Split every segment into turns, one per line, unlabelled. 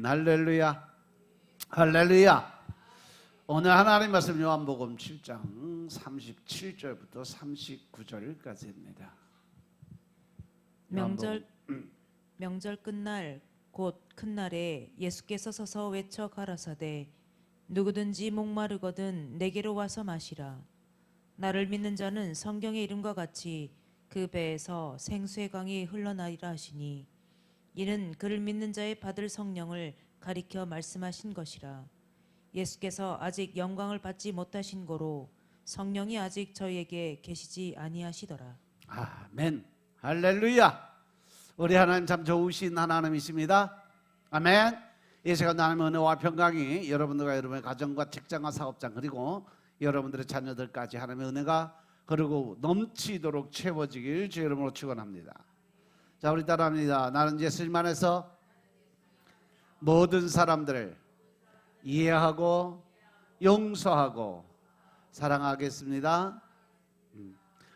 아멘. 할렐루야. 할렐루야. 오늘 하나님 말씀 요한복음 7장 37절부터 39절까지입니다.
명절 끝날 곧 큰 날에 예수께서 서서 외쳐 가라사대 누구든지 목마르거든 내게로 와서 마시라. 나를 믿는 자는 성경의 이름과 같이 그 배에서 생수의 강이 흘러나리라 하시니 이는 그를 믿는 자의 받을 성령을 가리켜 말씀하신 것이라. 예수께서 아직 영광을 받지 못하신 고로 성령이 아직 저희에게 계시지 아니하시더라.
아멘. 할렐루야. 우리 하나님 참 좋으신 하나님이십니다. 아멘. 이 시간 하나님의 은혜와 평강이 여러분들과 여러분의 가정과 직장과 사업장 그리고 여러분들의 자녀들까지 하나님의 은혜가 그리고 넘치도록 채워지길 주의 이름으로 축원합니다. 자, 우리 따라합니다. 나는 예수님 안에서 모든 사람들을 이해하고 용서하고 사랑하겠습니다.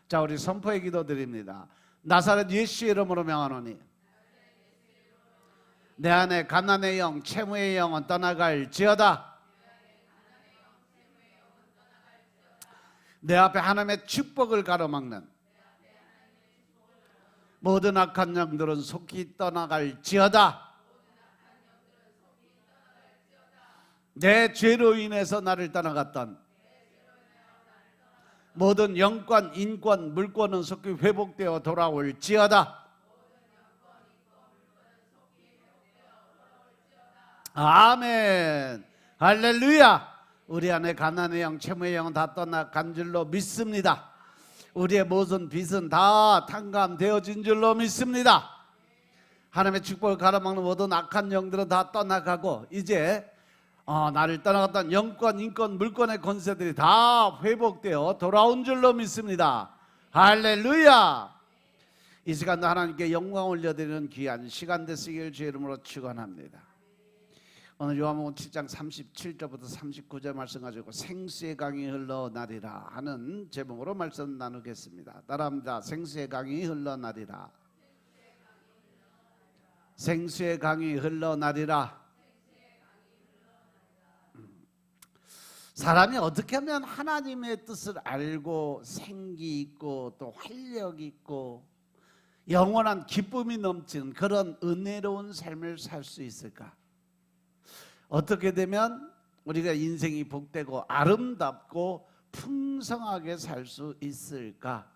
자, 우리 선포의 기도 드립니다. 나사렛 예수의 이름으로 명하노니 내 안에 가난의 영, 채무의 영은 떠나갈지어다. 내 앞에 하나님의 축복을 가로막는 모든 악한 영들은 속히 떠나갈지어다. 내 죄로 인해서 나를 떠나갔던 모든 영권, 인권, 물권은 속히 회복되어 돌아올지어다. 아멘. 할렐루야. 우리 안에 가난의 영, 채무의 영은 다 떠나간 줄로 믿습니다. 우리의 모든 빚은 다 탕감되어진 줄로 믿습니다. 하나님의 축복을 가로막는 모든 악한 영들은 다 떠나가고 이제 나를 떠나갔던 영권, 인권, 물권의 권세들이 다 회복되어 돌아온 줄로 믿습니다. 할렐루야. 이 시간도 하나님께 영광 올려드리는 귀한 시간 되시길 주의 이름으로 축원합니다. 오늘 요한복음 7장 37절부터 39절 말씀 가지고 생수의 강이 흘러나리라 하는 제목으로 말씀 나누겠습니다. 따라합니다. 생수의 강이 흘러나리라. 생수의 강이 흘러나리라. 사람이 어떻게 하면 하나님의 뜻을 알고 생기 있고 또 활력 있고 영원한 기쁨이 넘치는 그런 은혜로운 삶을 살 수 있을까? 어떻게 되면 우리가 인생이 복되고 아름답고 풍성하게 살 수 있을까?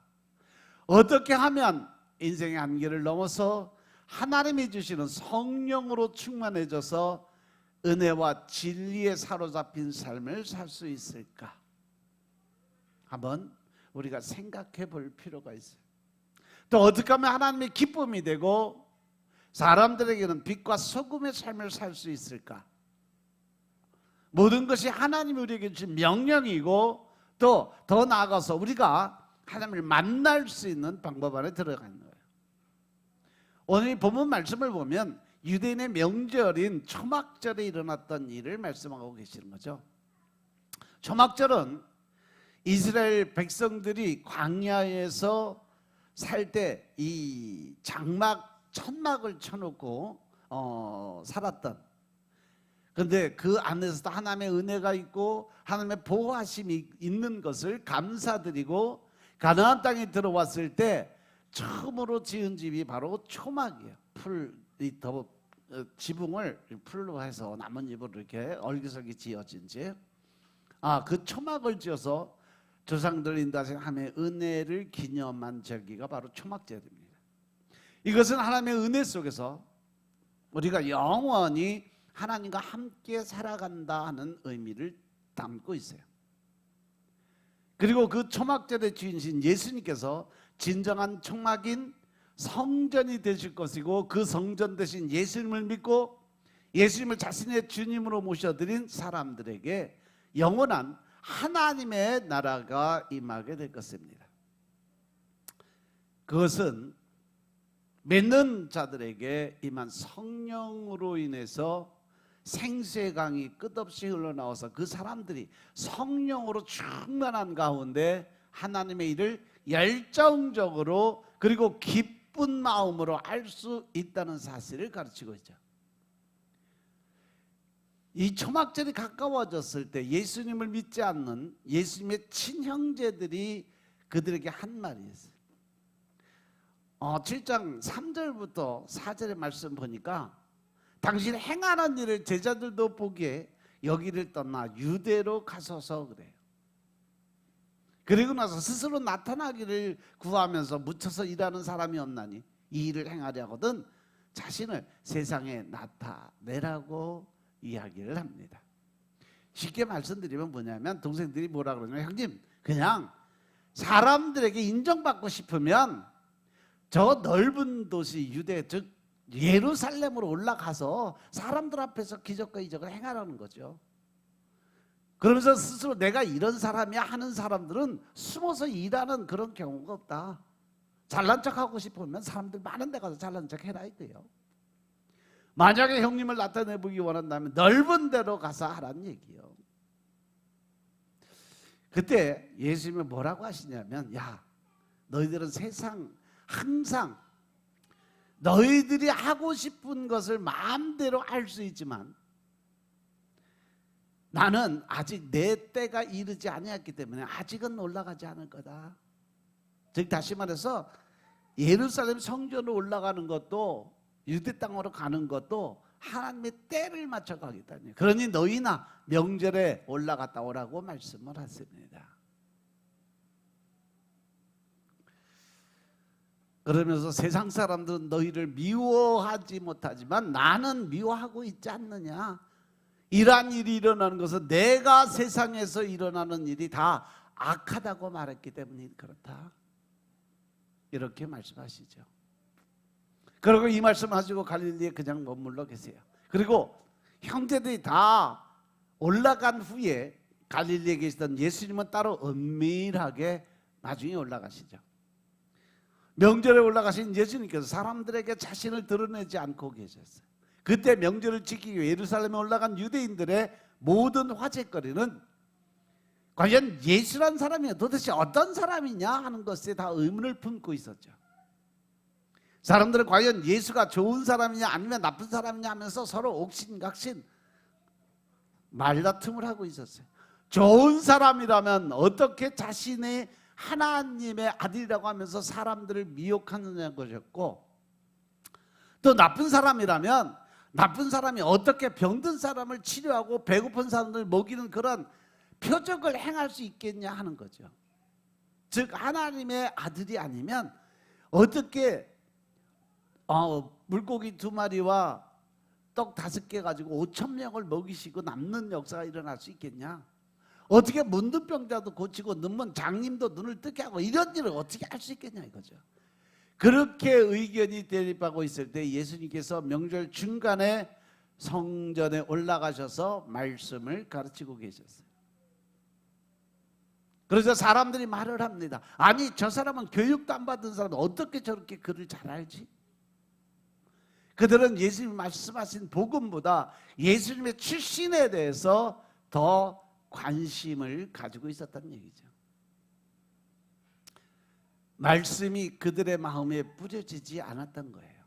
어떻게 하면 인생의 한계를 넘어서 하나님이 주시는 성령으로 충만해져서 은혜와 진리에 사로잡힌 삶을 살 수 있을까? 한번 우리가 생각해 볼 필요가 있어요. 또 어떻게 하면 하나님의 기쁨이 되고 사람들에게는 빛과 소금의 삶을 살 수 있을까? 모든 것이 하나님이 우리에게 주신 명령이고 또 더 나아가서 우리가 하나님을 만날 수 있는 방법 안에 들어가는 거예요. 오늘 이 본문 말씀을 보면 유대인의 명절인 초막절에 일어났던 일을 말씀하고 계시는 거죠. 초막절은 이스라엘 백성들이 광야에서 살 때 이 장막, 천막을 쳐놓고 살았던, 그런데 그 안에서도 하나님의 은혜가 있고 하나님의 보호하심이 있는 것을 감사드리고 가나안 땅에 들어왔을 때 처음으로 지은 집이 바로 초막이에요. 지붕을 풀로 해서 나뭇잎으로 이렇게 얼기설기 지어진 집. 그 초막을 지어서 조상들 인도하신 하나님의 은혜를 기념한 절기가 바로 초막절입니다. 이것은 하나님의 은혜 속에서 우리가 영원히 하나님과 함께 살아간다 하는 의미를 담고 있어요. 그리고 그 초막절의 주인이신 예수님께서 진정한 초막인 성전이 되실 것이고 그 성전 대신 예수님을 믿고 예수님을 자신의 주님으로 모셔드린 사람들에게 영원한 하나님의 나라가 임하게 될 것입니다. 그것은 믿는 자들에게 임한 성령으로 인해서 생수의 강이 끝없이 흘러나와서 그 사람들이 성령으로 충만한 가운데 하나님의 일을 열정적으로 그리고 기쁜 마음으로 할 수 있다는 사실을 가르치고 있죠. 이 초막절이 가까워졌을 때 예수님을 믿지 않는 예수님의 친형제들이 그들에게 한 말이 있어요. 7장 3절부터 4절의 말씀 보니까 당신 행하는 일을 제자들도 보기에 여기를 떠나 유대로 가소서 그래요. 그리고 나서 스스로 나타나기를 구하면서 묻혀서 일하는 사람이 없나니 이 일을 행하려거든 자신을 세상에 나타내라고 이야기를 합니다. 쉽게 말씀드리면 뭐냐면 동생들이 뭐라 그러냐면 형님 그냥 사람들에게 인정받고 싶으면 저 넓은 도시 유대 즉 예루살렘으로 올라가서 사람들 앞에서 기적과 이적을 행하라는 거죠. 그러면서 스스로 내가 이런 사람이야 하는 사람들은 숨어서 일하는 그런 경우가 없다. 잘난 척하고 싶으면 사람들 많은 데 가서 잘난 척 해라 이거예요. 만약에 형님을 나타내보기 원한다면 넓은 데로 가서 하라는 얘기예요. 그때 예수님이 뭐라고 하시냐면 야 너희들은 세상 항상 너희들이 하고 싶은 것을 마음대로 할 수 있지만 나는 아직 내 때가 이르지 아니었기 때문에 아직은 올라가지 않을 거다. 즉 다시 말해서 예루살렘 성전으로 올라가는 것도 유대 땅으로 가는 것도 하나님의 때를 맞춰 가겠다는 거예요. 그러니 너희나 명절에 올라갔다 오라고 말씀을 하십니다. 그러면서 세상 사람들은 너희를 미워하지 못하지만 나는 미워하고 있지 않느냐. 이러한 일이 일어나는 것은 내가 세상에서 일어나는 일이 다 악하다고 말했기 때문에 그렇다. 이렇게 말씀하시죠. 그리고 이 말씀 하시고 갈릴리에 그냥 머물러 계세요. 그리고 형제들이 다 올라간 후에 갈릴리에 계시던 예수님은 따로 은밀하게 나중에 올라가시죠. 명절에 올라가신 예수님께서 사람들에게 자신을 드러내지 않고 계셨어요. 그때 명절을 지키기 위해 예루살렘에 올라간 유대인들의 모든 화제거리는 과연 예수란 사람이 도대체 어떤 사람이냐 하는 것에 다 의문을 품고 있었죠. 사람들은 과연 예수가 좋은 사람이냐 아니면 나쁜 사람이냐 하면서 서로 옥신각신 말다툼을 하고 있었어요. 좋은 사람이라면 어떻게 자신의 하나님의 아들이라고 하면서 사람들을 미혹하느냐는 것이었고, 또 나쁜 사람이라면 나쁜 사람이 어떻게 병든 사람을 치료하고 배고픈 사람을 먹이는 그런 표적을 행할 수 있겠냐 하는 거죠. 즉 하나님의 아들이 아니면 어떻게 물고기 2마리와 떡 5개 가지고 5,000명을 먹이시고 남는 역사가 일어날 수 있겠냐. 어떻게 문둥병자도 고치고 눈먼 장님도 눈을 뜨게 하고 이런 일을 어떻게 할 수 있겠냐 이거죠. 그렇게 의견이 대립하고 있을 때 예수님께서 명절 중간에 성전에 올라가셔서 말씀을 가르치고 계셨어요. 그래서 사람들이 말을 합니다. 아니 저 사람은 교육도 안 받은 사람 어떻게 저렇게 글을 잘 알지? 그들은 예수님이 말씀하신 복음보다 예수님의 출신에 대해서 더 관심을 가지고 있었다는 얘기죠. 말씀이 그들의 마음에 뿌려지지 않았던 거예요.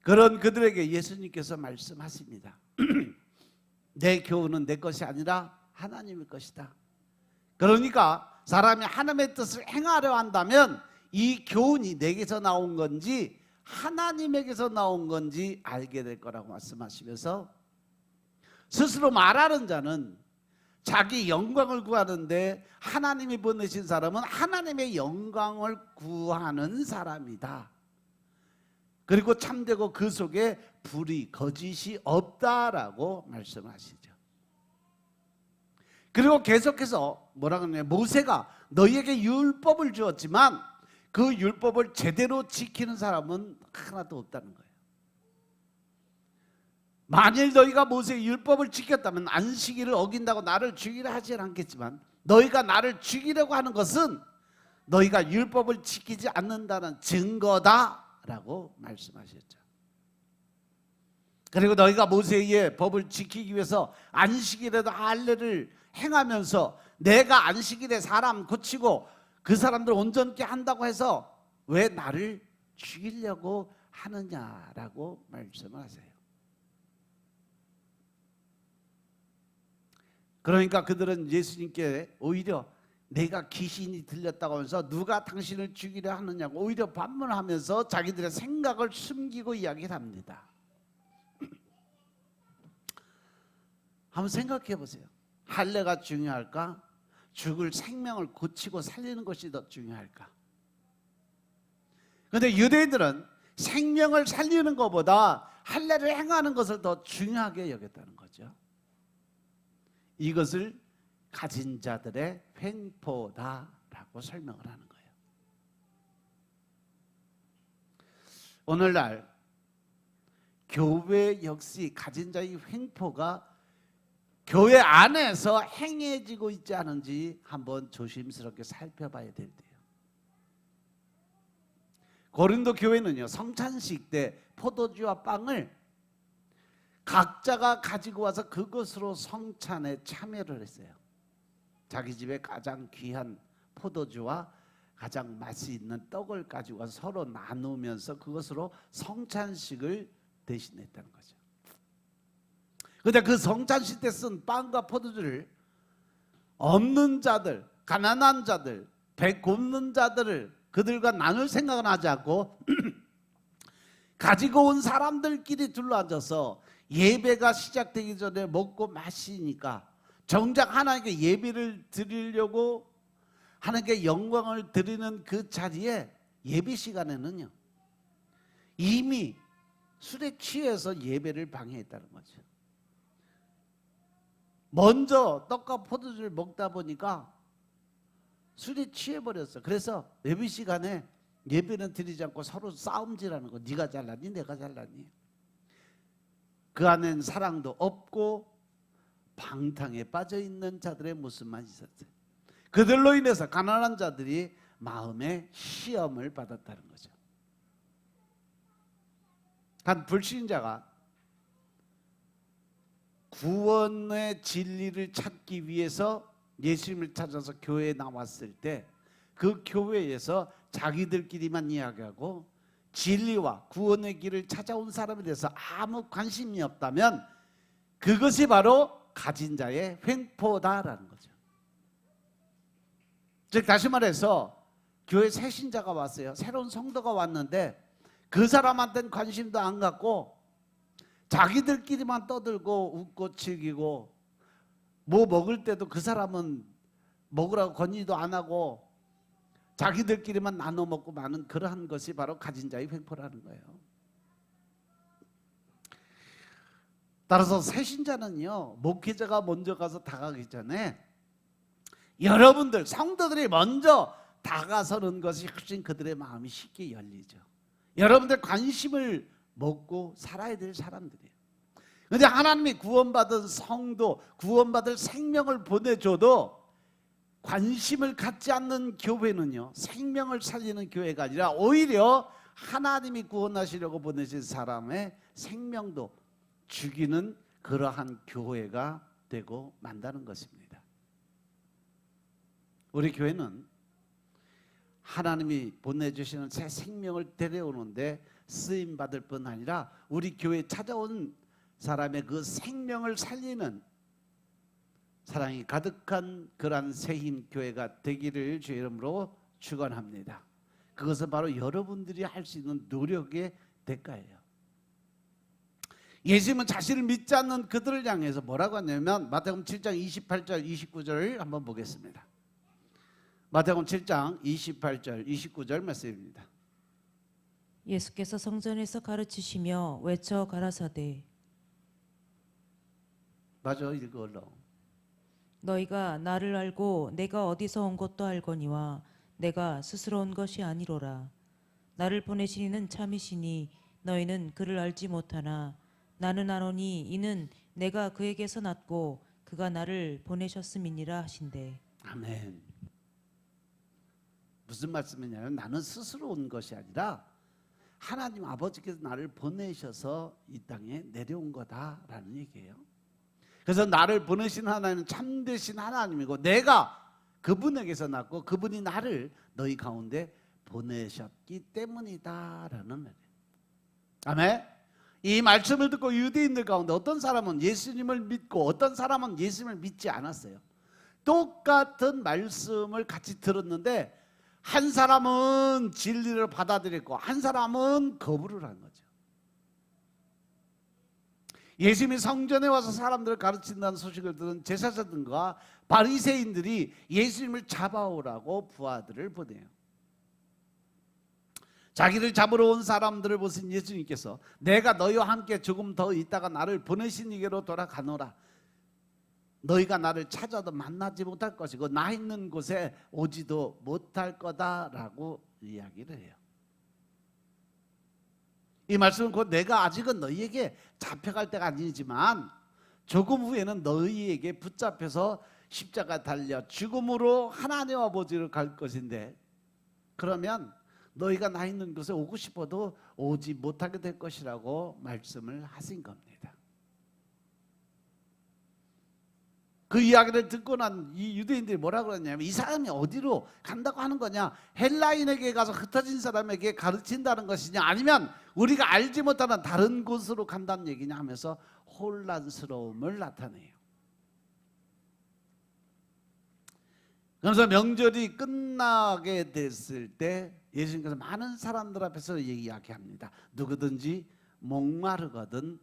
그런 그들에게 예수님께서 말씀하십니다. 내 교훈은 내 것이 아니라 하나님의 것이다. 그러니까 사람이 하나님의 뜻을 행하려 한다면 이 교훈이 내게서 나온 건지 하나님에게서 나온 건지 알게 될 거라고 말씀하시면서 스스로 말하는 자는 자기 영광을 구하는데 하나님이 보내신 사람은 하나님의 영광을 구하는 사람이다. 그리고 참되고 그 속에 불의, 거짓이 없다라고 말씀하시죠. 그리고 계속해서 뭐라 그러냐면 모세가 너희에게 율법을 주었지만 그 율법을 제대로 지키는 사람은 하나도 없다는 거예요. 만일 너희가 모세의 율법을 지켰다면 안식일을 어긴다고 나를 죽이려 하지 않겠지만 너희가 나를 죽이려고 하는 것은 너희가 율법을 지키지 않는다는 증거다라고 말씀하셨죠. 그리고 너희가 모세의 법을 지키기 위해서 안식일에도 할례를 행하면서 내가 안식일에 사람 고치고 그 사람들 온전케 한다고 해서 왜 나를 죽이려고 하느냐라고 말씀을 하세요. 그러니까 그들은 예수님께 오히려 내가 귀신이 들렸다고 하면서 누가 당신을 죽이려 하느냐고 오히려 반문하면서 자기들의 생각을 숨기고 이야기를 합니다. 한번 생각해 보세요. 할례가 중요할까? 죽을 생명을 고치고 살리는 것이 더 중요할까? 그런데 유대인들은 생명을 살리는 것보다 할례를 행하는 것을 더 중요하게 여겼다는 거죠. 이것을 가진 자들의 횡포다라고 설명을 하는 거예요. 오늘날 교회 역시 가진 자의 횡포가 교회 안에서 행해지고 있지 않은지 한번 조심스럽게 살펴봐야 될 때요. 고린도 교회는요, 성찬식 때 포도주와 빵을 각자가 가지고 와서 그것으로 성찬에 참여를 했어요. 자기 집에 가장 귀한 포도주와 가장 맛이 있는 떡을 가지고 와서 서로 나누면서 그것으로 성찬식을 대신했다는 거죠. 그런데 그 성찬식 때 쓴 빵과 포도주를 없는 자들, 가난한 자들, 배 곱는 자들을 그들과 나눌 생각은 하지 않고 가지고 온 사람들끼리 둘러앉아서 예배가 시작되기 전에 먹고 마시니까 정작 하나님께 예배를 드리려고 하나님께 영광을 드리는 그 자리에 예배 시간에는요 이미 술에 취해서 예배를 방해했다는 거죠. 먼저 떡과 포도주를 먹다 보니까 술에 취해버렸어. 그래서 예배 시간에 예배는 드리지 않고 서로 싸움질하는 거. 네가 잘났니 내가 잘났니. 그 안엔 사랑도 없고 방탕에 빠져있는 자들의 모습만 있었어요. 그들로 인해서 가난한 자들이 마음의 시험을 받았다는 거죠. 한 불신자가 구원의 진리를 찾기 위해서 예수님을 찾아서 교회에 나왔을 때 그 교회에서 자기들끼리만 이야기하고 진리와 구원의 길을 찾아온 사람에 대해서 아무 관심이 없다면 그것이 바로 가진 자의 횡포다라는 거죠. 즉 다시 말해서 교회 새 신자가 왔어요. 새로운 성도가 왔는데 그 사람한테는 관심도 안 갖고 자기들끼리만 떠들고 웃고 즐기고 뭐 먹을 때도 그 사람은 먹으라고 건의도 안 하고 자기들끼리만 나눠 먹고 마는 그러한 것이 바로 가진 자의 횡포라는 거예요. 따라서 새신자는요 목회자가 먼저 가서 다가가기 전에 여러분들 성도들이 먼저 다가서는 것이 훨씬 그들의 마음이 쉽게 열리죠. 여러분들 관심을 먹고 살아야 될 사람들이에요. 그런데 하나님이 구원받은 성도, 구원받을 생명을 보내줘도 관심을 갖지 않는 교회는요 생명을 살리는 교회가 아니라 오히려 하나님이 구원하시려고 보내신 사람의 생명도 죽이는 그러한 교회가 되고 만다는 것입니다. 우리 교회는 하나님이 보내주시는 새 생명을 데려오는데 쓰임받을 뿐 아니라 우리 교회에 찾아온 사람의 그 생명을 살리는 사랑이 가득한 그러한 새힘 교회가 되기를 주의 이름으로 축원합니다. 그것은 바로 여러분들이 할 수 있는 노력의 대가예요. 예수님은 자신을 믿지 않는 그들을 향해서 뭐라고 하냐면 마태복음 7장 28절 29절을 한번 보겠습니다. 마태복음 7장 28절 29절 말씀입니다.
예수께서 성전에서 가르치시며 외쳐 가라사대
맞아 읽어 얼른.
너희가 나를 알고 내가 어디서 온 것도 알거니와 내가 스스로 온 것이 아니로라. 나를 보내신 이는 참이시니 너희는 그를 알지 못하나 나는 아노니 이는 내가 그에게서 났고 그가 나를 보내셨음이니라 하신대.
아멘. 무슨 말씀이냐면 나는 스스로 온 것이 아니라 하나님 아버지께서 나를 보내셔서 이 땅에 내려온 거다라는 얘기예요. 그래서 나를 보내신 하나님은 참되신 하나님이고 내가 그분에게서 났고 그분이 나를 너희 가운데 보내셨기 때문이다라는 말이에요. 아멘. 이 말씀을 듣고 유대인들 가운데 어떤 사람은 예수님을 믿고 어떤 사람은 예수님을 믿지 않았어요. 똑같은 말씀을 같이 들었는데 한 사람은 진리를 받아들였고 한 사람은 거부를 한 거죠. 예수님이 성전에 와서 사람들을 가르친다는 소식을 들은 제사장들과 바리새인들이 예수님을 잡아오라고 부하들을 보내요. 자기를 잡으러 온 사람들을 보신 예수님께서 내가 너희와 함께 조금 더 있다가 나를 보내신 이게로 돌아가노라. 너희가 나를 찾아도 만나지 못할 것이고 나 있는 곳에 오지도 못할 거다라고 이야기를 해요. 이 말씀은 곧 내가 아직은 너희에게 잡혀갈 때가 아니지만 조금 후에는 너희에게 붙잡혀서 십자가 달려 죽음으로 하나님 아버지로 갈 것인데 그러면 너희가 나 있는 곳에 오고 싶어도 오지 못하게 될 것이라고 말씀을 하신 겁니다. 그 이야기를 듣고 난 이 유대인들이 뭐라고 그러냐면 이 사람이 어디로 간다고 하는 거냐, 헬라인에게 가서 흩어진 사람에게 가르친다는 것이냐 아니면 우리가 알지 못하는 다른 곳으로 간다는 얘기냐 하면서 혼란스러움을 나타내요. 그래서 명절이 끝나게 됐을 때 예수님께서 많은 사람들 앞에서 이야기합니다. 누구든지 목마르거든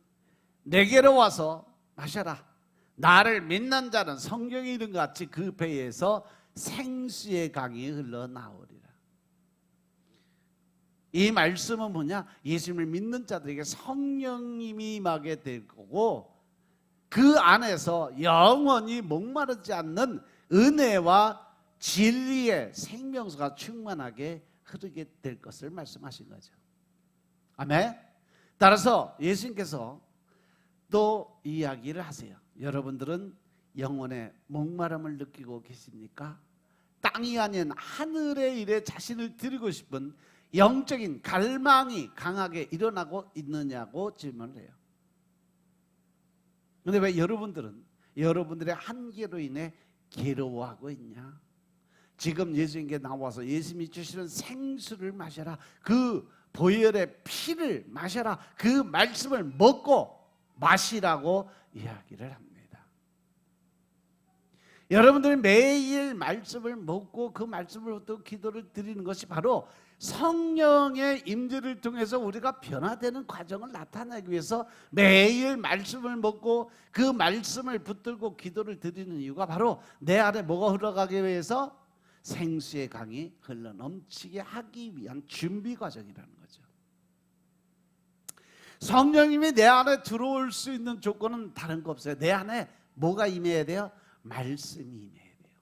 내게로 와서 마셔라. 나를 믿는 자는 성경에 이른 것 같이 그 배에서 생수의 강이 흘러나오리라. 이 말씀은 뭐냐? 예수님을 믿는 자들에게 성령님이 임하게 될 거고 그 안에서 영원히 목마르지 않는 은혜와 진리의 생명수가 충만하게 흐르게 될 것을 말씀하신 거죠. 아멘. 따라서 예수님께서 또 이야기를 하세요. 여러분들은 영혼의 목마름을 느끼고 계십니까? 땅이 아닌 하늘의 일에 자신을 드리고 싶은 영적인 갈망이 강하게 일어나고 있느냐고 질문을 해요. 그런데 왜 여러분들은 여러분들의 한계로 인해 괴로워하고 있냐? 지금 예수님께 나와서 예수님이 주시는 생수를 마셔라. 그 보혈의 피를 마셔라. 그 말씀을 먹고 마시라고 이야기를 합니다. 여러분들이 매일 말씀을 먹고 그 말씀을 또 기도를 드리는 것이 바로 성령의 임재를 통해서 우리가 변화되는 과정을 나타내기 위해서 매일 말씀을 먹고 그 말씀을 붙들고 기도를 드리는 이유가 바로 내 안에 뭐가 흘러가기 위해서 생수의 강이 흘러넘치게 하기 위한 준비 과정이라는 거죠. 성령님이 내 안에 들어올 수 있는 조건은 다른 거 없어요. 내 안에 뭐가 임해야 돼요? 말씀이 임해야 돼요.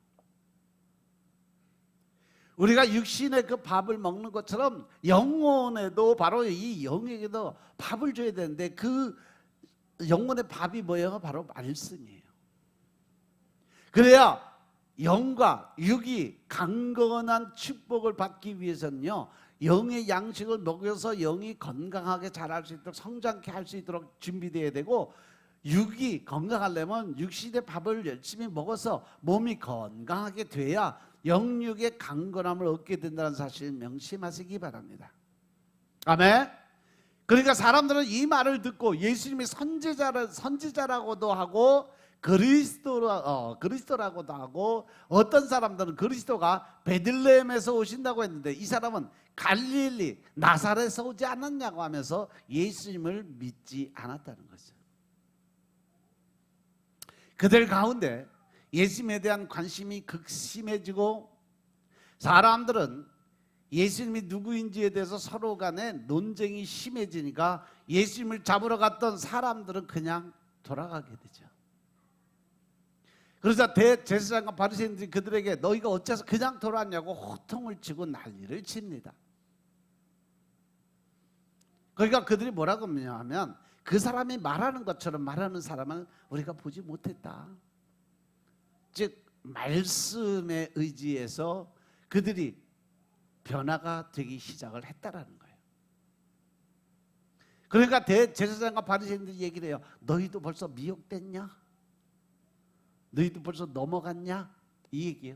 우리가 육신의 그 밥을 먹는 것처럼 영혼에도 바로 이 영에게도 밥을 줘야 되는데 그 영혼의 밥이 뭐예요? 바로 말씀이에요. 그래야 영과 육이 강건한 축복을 받기 위해서는요, 영의 양식을 먹여서 영이 건강하게 자랄 수 있도록 성장케 할 수 있도록 준비되어야 되고, 육이 건강하려면 육신의 밥을 열심히 먹어서 몸이 건강하게 돼야 영육의 강건함을 얻게 된다는 사실 명심하시기 바랍니다. 아멘. 그러니까 사람들은 이 말을 듣고 예수님이 선지자라고도 하고 그리스도라고도 하고, 어떤 사람들은 그리스도가 베들레헴에서 오신다고 했는데 이 사람은 갈릴리 나사렛에서 오지 않았냐고 하면서 예수님을 믿지 않았다는 거죠. 그들 가운데 예수님에 대한 관심이 극심해지고 사람들은 예수님이 누구인지에 대해서 서로 간에 논쟁이 심해지니까 예수님을 잡으러 갔던 사람들은 그냥 돌아가게 되죠. 그래서 대제사장과 바리새인들이 그들에게 너희가 어째서 그냥 돌아왔냐고 호통을 치고 난리를 칩니다. 그러니까 그들이 뭐라고 하면 그 사람이 말하는 것처럼 말하는 사람은 우리가 보지 못했다. 즉 말씀에 의지해서 그들이 변화가 되기 시작을 했다라는 거예요. 그러니까 대제사장과 바리새인들이 얘기를 해요. 너희도 벌써 미혹됐냐? 너희도 벌써 넘어갔냐? 이 얘기예요.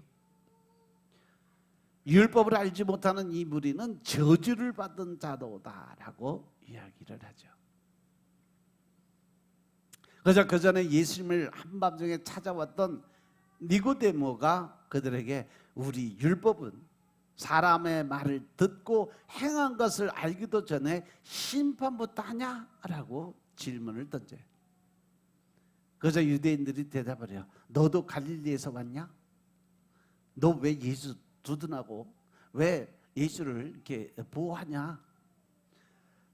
율법을 알지 못하는 이 무리는 저주를 받은 자도다라고 이야기를 하죠. 그저 그 전에 예수님을 한밤중에 찾아왔던 니고데모가 그들에게 우리 율법은 사람의 말을 듣고 행한 것을 알기도 전에 심판부터 하냐? 라고 질문을 던져요. 그래서 유대인들이 대답을 해요. 너도 갈릴리에서 왔냐? 너 왜 예수 두둔하고 왜 예수를 이렇게 보호하냐?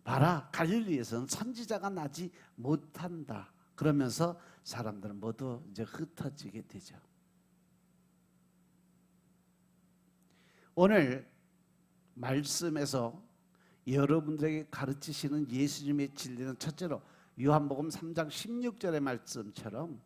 봐라, 갈릴리에서는 선지자가 나지 못한다. 그러면서 사람들은 모두 이제 흩어지게 되죠. 오늘 말씀에서 여러분들에게 가르치시는 예수님의 진리는 첫째로 요한복음 3장 16절의 말씀처럼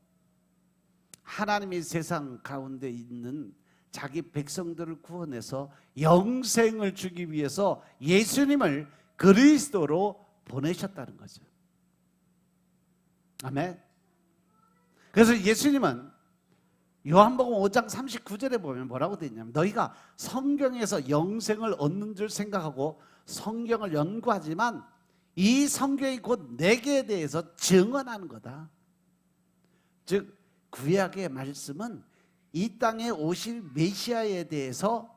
하나님이 세상 가운데 있는 자기 백성들을 구원해서 영생을 주기 위해서 예수님을 그리스도로 보내셨다는 거죠. 아멘. 그래서 예수님은 요한복음 5장 39절에 보면 뭐라고 되어 있냐면 너희가 성경에서 영생을 얻는 줄 생각하고 성경을 연구하지만 이 성경이 곧 내게 대해서 증언하는 거다. 즉 구약의 말씀은 이 땅에 오실 메시아에 대해서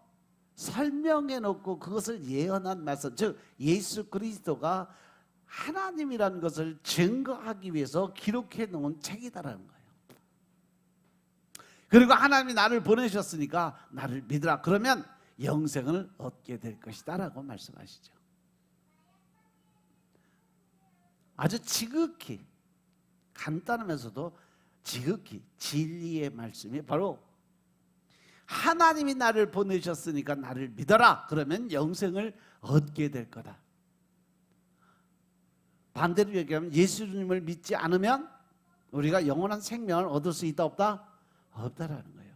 설명해 놓고 그것을 예언한 말씀, 즉 예수 그리스도가 하나님이라는 것을 증거하기 위해서 기록해 놓은 책이다라는 거예요. 그리고 하나님이 나를 보내셨으니까 나를 믿으라. 그러면 영생을 얻게 될 것이다 라고 말씀하시죠. 아주 지극히 간단하면서도 지극히 진리의 말씀이 바로 하나님이 나를 보내셨으니까 나를 믿어라. 그러면 영생을 얻게 될 거다. 반대로 얘기하면 예수님을 믿지 않으면 우리가 영원한 생명을 얻을 수 있다 없다? 없다라는 거예요.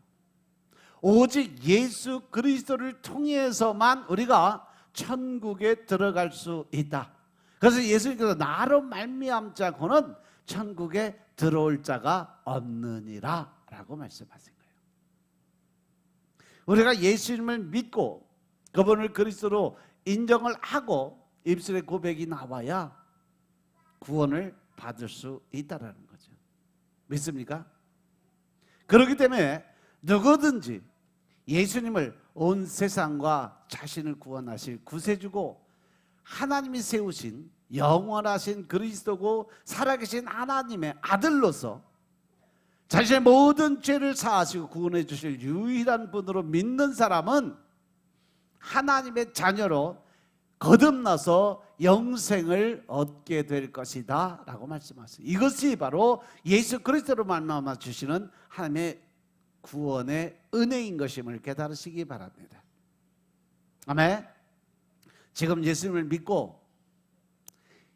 오직 예수 그리스도를 통해서만 우리가 천국에 들어갈 수 있다. 그래서 예수님께서 나로 말미암자고는 천국에 들어올 자가 없느니라 라고 말씀하신 거예요. 우리가 예수님을 믿고 그분을 그리스도로 인정을 하고 입술의 고백이 나와야 구원을 받을 수 있다라는 거죠. 믿습니까? 그렇기 때문에 누구든지 예수님을 온 세상과 자신을 구원하실 구세주고 하나님이 세우신 영원하신 그리스도고 살아계신 하나님의 아들로서 자신의 모든 죄를 사하시고 구원해 주실 유일한 분으로 믿는 사람은 하나님의 자녀로 거듭나서 영생을 얻게 될 것이다 라고 말씀하세요. 이것이 바로 예수 그리스도로 말미암아 주시는 하나님의 구원의 은혜인 것임을 깨달으시기 바랍니다. 아멘. 지금 예수님을 믿고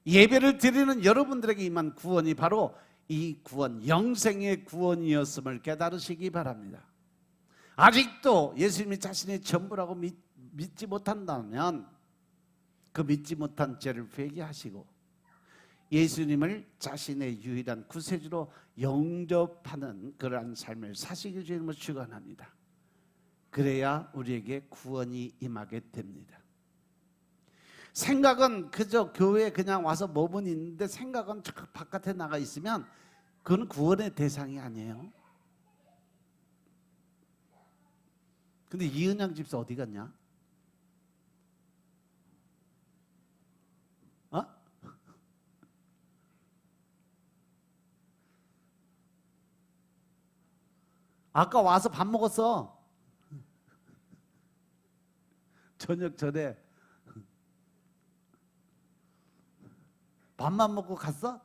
예배를 드리는 여러분들에게 임한 구원이 바로 이 구원, 영생의 구원이었음을 깨달으시기 바랍니다. 아직도 예수님이 자신의 전부라고 믿지 못한다면 그 믿지 못한 죄를 회개하시고 예수님을 자신의 유일한 구세주로 영접하는 그러한 삶을 사시길 주님을 축원합니다. 그래야 우리에게 구원이 임하게 됩니다. 생각은 그저 교회에 그냥 와서 머문 있는데 생각은 저 바깥에 나가 있으면 그건 구원의 대상이 아니에요. 근데 이은양 집사 어디 갔냐? 어? 아까 와서 밥 먹었어. 저녁 전에 밥만 먹고 갔어?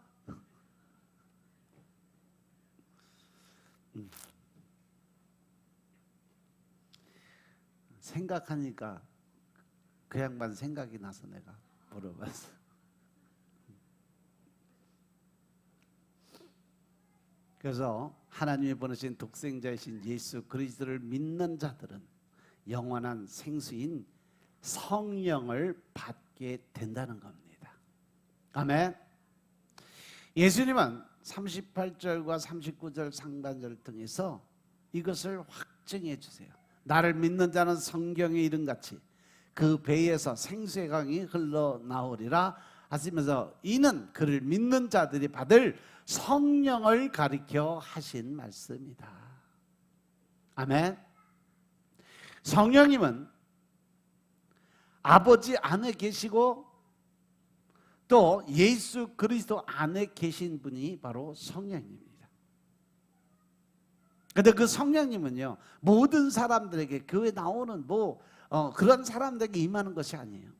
생각하니까 그 양반 생각이 나서 내가 물어봤어. 그래서 하나님이 보내신 독생자이신 예수 그리스도를 믿는 자들은 영원한 생수인 성령을 받게 된다는 겁니다. 아멘. 예수님은 38절과 39절 상반절을 통해서 이것을 확증해 주세요. 나를 믿는 자는 성경에 이른같이 그 배에서 생수의 강이 흘러나오리라. 하시면서 이는 그를 믿는 자들이 받을 성령을 가리켜 하신 말씀이다. 아멘. 성령님은 아버지 안에 계시고 또 예수 그리스도 안에 계신 분이 바로 성령님입니다. 그런데 그 성령님은요, 모든 사람들에게, 교회 나오는 그런 사람들에게 임하는 것이 아니에요.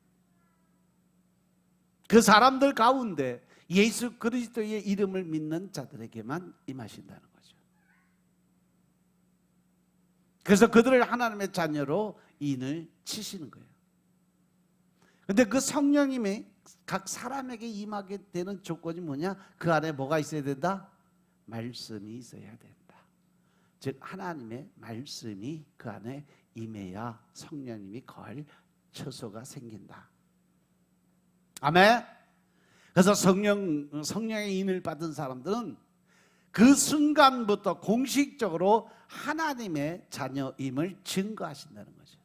그 사람들 가운데 예수 그리스도의 이름을 믿는 자들에게만 임하신다는 거죠. 그래서 그들을 하나님의 자녀로 인을 치시는 거예요. 그런데 그 성령님이 각 사람에게 임하게 되는 조건이 뭐냐? 그 안에 뭐가 있어야 된다? 말씀이 있어야 된다. 즉 하나님의 말씀이 그 안에 임해야 성령님이 거할 처소가 생긴다. 아멘. 그래서 성령의 인을 받은 사람들은 그 순간부터 공식적으로 하나님의 자녀임을 증거하신다는 거죠.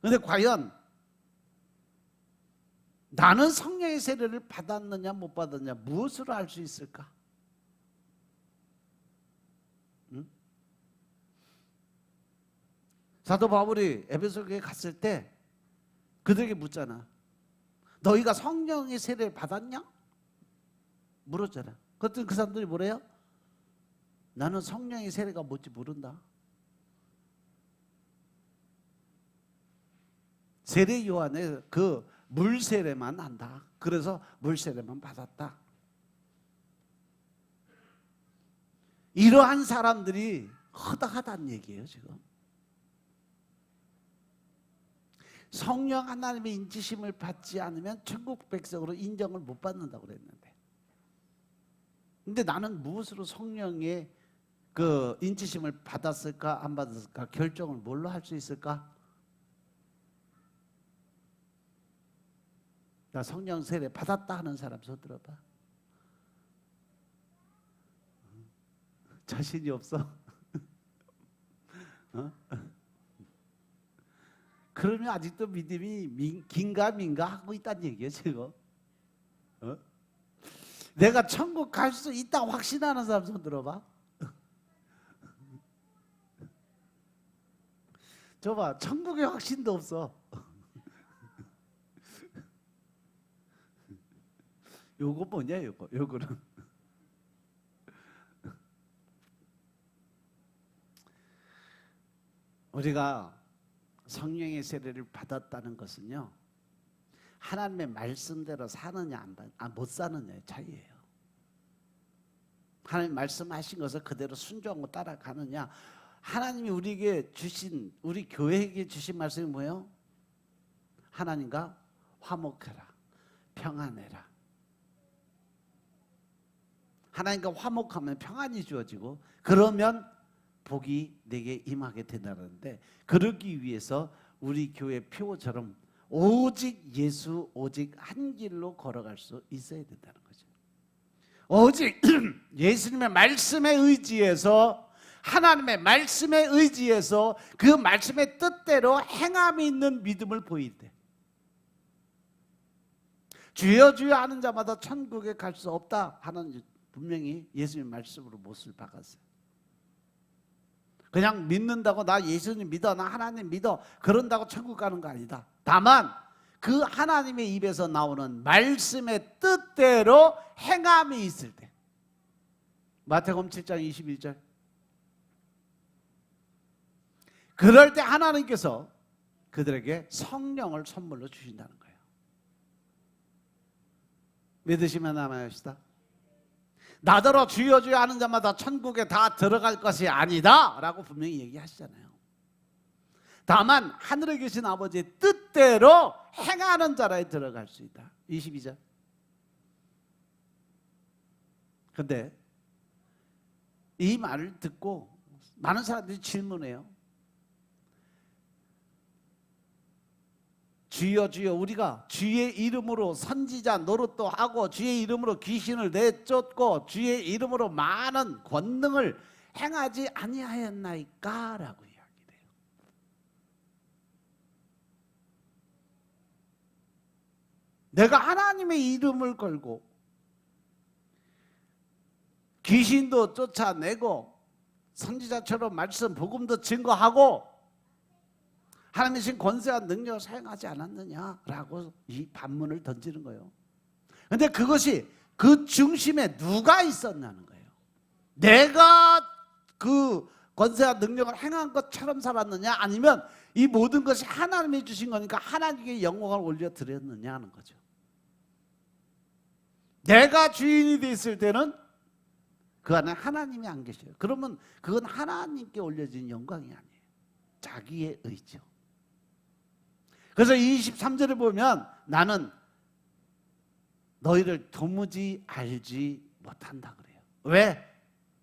그런데 과연 나는 성령의 세례를 받았느냐 못 받았느냐 무엇으로 알 수 있을까? 사도 바울이 에베소 교회에 갔을 때 그들에게 묻잖아. 너희가 성령의 세례를 받았냐? 물었잖아. 그랬더니 그 사람들이 뭐래요? 나는 성령의 세례가 뭔지 모른다. 세례 요한의 그 물 세례만 한다. 그래서 물 세례만 받았다. 이러한 사람들이 허다하다는 얘기예요, 지금. 성령 하나님의 인치심을 받지 않으면 천국 백성으로 인정을 못 받는다고 그랬는데, 근데 나는 무엇으로 성령의 그 인치심을 받았을까 안 받았을까 결정을 뭘로 할 수 있을까? 나 성령 세례 받았다 하는 사람 손 들어봐. 자신이 없어? 어? 그러면 아직도 믿음이 긴가 민가 하고 있다는 얘기예요, 지금. 어? 내가 천국 갈 수 있다 확신하는 사람 손 들어봐. 저봐, 천국의 확신도 없어. 요거 뭐냐, 요거는. 우리가 성령의 세례를 받았다는 것은요, 하나님의 말씀대로 사느냐 못 사느냐의 차이예요. 하나님 말씀하신 것을 그대로 순종하고 따라가느냐. 하나님이 우리에게 주신, 우리 교회에게 주신 말씀이 뭐예요? 하나님과 화목해라, 평안해라. 하나님과 화목하면 평안이 주어지고, 그러면 복이 내게 임하게 된다는데, 그러기 위해서 우리 교회 표처럼 오직 예수, 오직 한 길로 걸어갈 수 있어야 된다는 거죠. 오직 예수님의 말씀에 의지해서, 하나님의 말씀에 의지해서 그 말씀의 뜻대로 행함이 있는 믿음을 보일 때, 주여 주여 하는 자마다 천국에 갈 수 없다 하는, 분명히 예수님 말씀으로 못을 박았어요. 그냥 믿는다고 나 예수님 믿어, 나 하나님 믿어, 그런다고 천국 가는 거 아니다. 다만 그 하나님의 입에서 나오는 말씀의 뜻대로 행함이 있을 때, 마태복음 7장 21절, 그럴 때 하나님께서 그들에게 성령을 선물로 주신다는 거예요. 믿으시면 아멘하시다. 나더러 주여 주여 하는 자마다 천국에 다 들어갈 것이 아니다 라고 분명히 얘기하시잖아요. 다만 하늘에 계신 아버지의 뜻대로 행하는 자라에 들어갈 수 있다. 22절. 근데 이 말을 듣고 많은 사람들이 질문해요. 주여 주여, 우리가 주의 이름으로 선지자 노릇도 하고 주의 이름으로 귀신을 내쫓고 주의 이름으로 많은 권능을 행하지 아니하였나이까? 라고 이야기해요. 내가 하나님의 이름을 걸고 귀신도 쫓아내고 선지자처럼 말씀 복음도 증거하고 하나님의 신 권세와 능력을 사용하지 않았느냐라고 이 반문을 던지는 거예요. 그런데 그것이 그 중심에 누가 있었냐는 거예요. 내가 그 권세와 능력을 행한 것처럼 살았느냐, 아니면 이 모든 것이 하나님이 주신 거니까 하나님께 영광을 올려드렸느냐 하는 거죠. 내가 주인이 됐을 때는 그 안에 하나님이 안 계셔요. 그러면 그건 하나님께 올려진 영광이 아니에요. 자기의 의죠. 그래서 23절에 보면 나는 너희를 도무지 알지 못한다 그래요. 왜?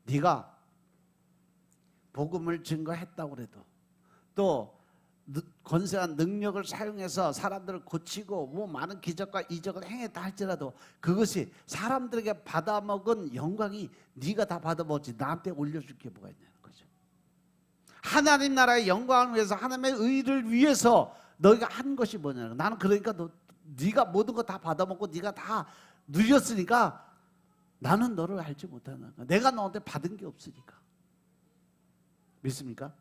네가 복음을 증거했다고 그래도, 또 권세와 능력을 사용해서 사람들을 고치고 뭐 많은 기적과 이적을 행했다 할지라도 그것이 사람들에게 받아먹은 영광이 네가 다 받아먹지 나한테 올려줄 게 뭐가 있냐는 거죠. 하나님 나라의 영광을 위해서, 하나님의 의를 위해서 너희가 한 것이 뭐냐는 거야. 나는 그러니까 네가 모든 거 다 받아먹고 네가 다 누렸으니까 나는 너를 알지 못하는 거야. 내가 너한테 받은 게 없으니까. 믿습니까?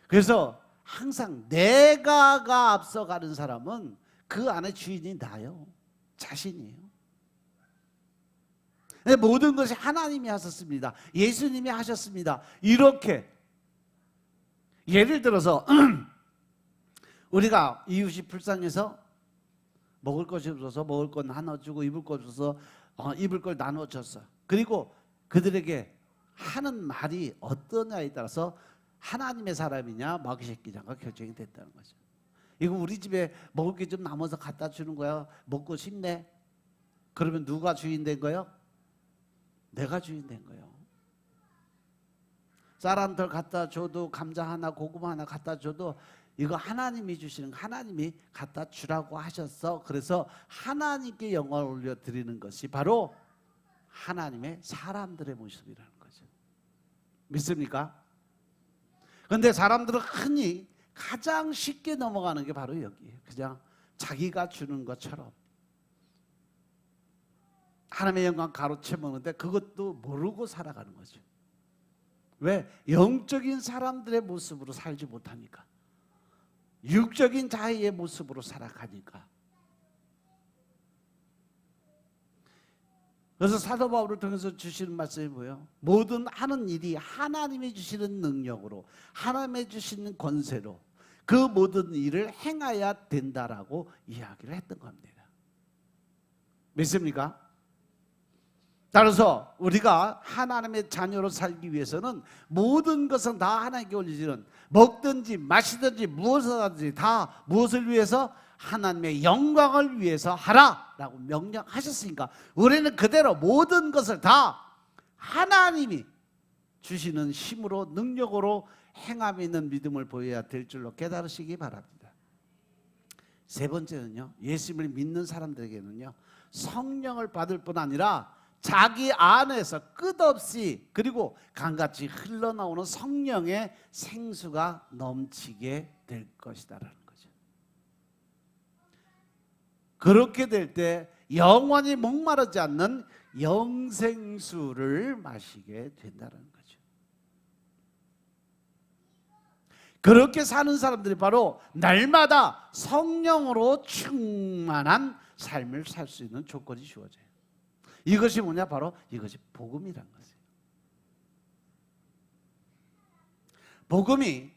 그래서 항상 내가가 앞서가는 사람은 그 안에 주인이 나요. 자신이에요. 모든 것이 하나님이 하셨습니다. 예수님이 하셨습니다. 이렇게 예를 들어서 우리가 이웃이 불쌍해서 먹을 것이 없어서 먹을 것 나눠주고 입을 것 없어서 입을 걸 나눠줬어. 그리고 그들에게 하는 말이 어떠냐에 따라서 하나님의 사람이냐 마귀 새끼냐가 결정이 됐다는 거죠. 이거 우리 집에 먹을 게 좀 남아서 갖다 주는 거야. 먹고 싶네. 그러면 누가 주인 된 거예요? 내가 주인 된 거예요. 쌀 한 털 갖다 줘도, 감자 하나, 고구마 하나 갖다 줘도 이거 하나님이 주시는 거, 하나님이 갖다 주라고 하셨어. 그래서 하나님께 영광을 올려드리는 것이 바로 하나님의 사람들의 모습이라는 거죠. 믿습니까? 그런데 사람들은 흔히 가장 쉽게 넘어가는 게 바로 여기예요. 그냥 자기가 주는 것처럼 하나님의 영광 가로채 먹는데 그것도 모르고 살아가는 거죠. 왜? 영적인 사람들의 모습으로 살지 못하니까. 육적인 자의 모습으로 살아가니까. 그래서 사도 바울을 통해서 주시는 말씀이 뭐예요? 모든 하는 일이 하나님이 주시는 능력으로, 하나님이 주시는 권세로 그 모든 일을 행해야 된다라고 이야기를 했던 겁니다. 믿습니까? 따라서 우리가 하나님의 자녀로 살기 위해서는 모든 것은 다 하나님께 올리지는, 먹든지 마시든지 무엇을 하든지 다 무엇을 위해서? 하나님의 영광을 위해서 하라라고 명령하셨으니까 우리는 그대로 모든 것을 다 하나님이 주시는 힘으로, 능력으로 행함이 있는 믿음을 보여야 될 줄로 깨달으시기 바랍니다. 세 번째는요, 예수님을 믿는 사람들에게는요, 성령을 받을 뿐 아니라 자기 안에서 끝없이 그리고 강같이 흘러나오는 성령의 생수가 넘치게 될 것이다라는 거죠. 그렇게 될 때 영원히 목마르지 않는 영생수를 마시게 된다는 거죠. 그렇게 사는 사람들이 바로 날마다 성령으로 충만한 삶을 살 수 있는 조건이 주어져요. 이것이 뭐냐? 바로 이것이 복음이란 것이에요. 복음이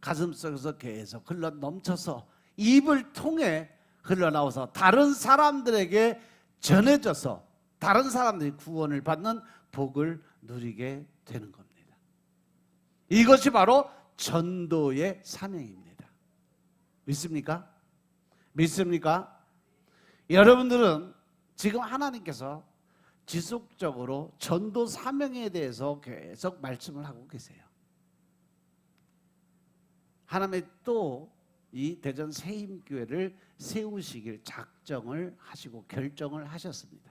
가슴속에서 계속 흘러 넘쳐서 입을 통해 흘러나와서 다른 사람들에게 전해져서 다른 사람들이 구원을 받는 복을 누리게 되는 겁니다. 이것이 바로 전도의 사명입니다. 믿습니까? 믿습니까? 여러분들은 지금 하나님께서 지속적으로 전도 사명에 대해서 계속 말씀을 하고 계세요. 하나님이 또 이 대전 세임교회를 세우시길 작정을 하시고 결정을 하셨습니다.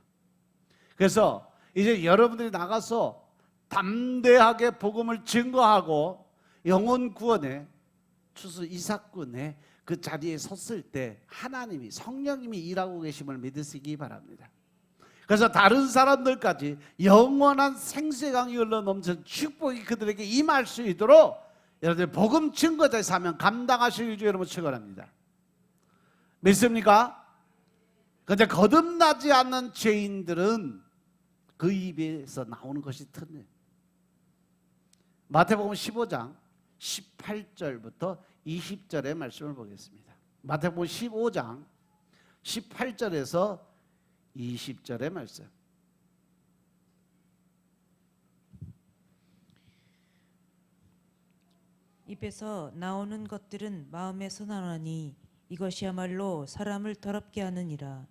그래서 이제 여러분들이 나가서 담대하게 복음을 증거하고 영혼 구원에 추수 이삭군의 그 자리에 섰을 때 하나님이 성령님이 일하고 계심을 믿으시기 바랍니다. 그래서 다른 사람들까지 영원한 생수의 강이 흘러 넘치는 축복이 그들에게 임할 수 있도록 여러분들 복음 증거자의 사명 감당하실 줄 여러분 축원합니다. 믿습니까? 그런데 거듭나지 않는 죄인들은 그 입에서 나오는 것이 틀려요. 마태복음 15장 18절부터 20절의 말씀을 보겠습니다. 마태복음 15장 18절에서 20절의 말씀.
입에서 나오는 것들은 마음에서 나오나니 이것이야말로 사람을 더럽게 하느니라.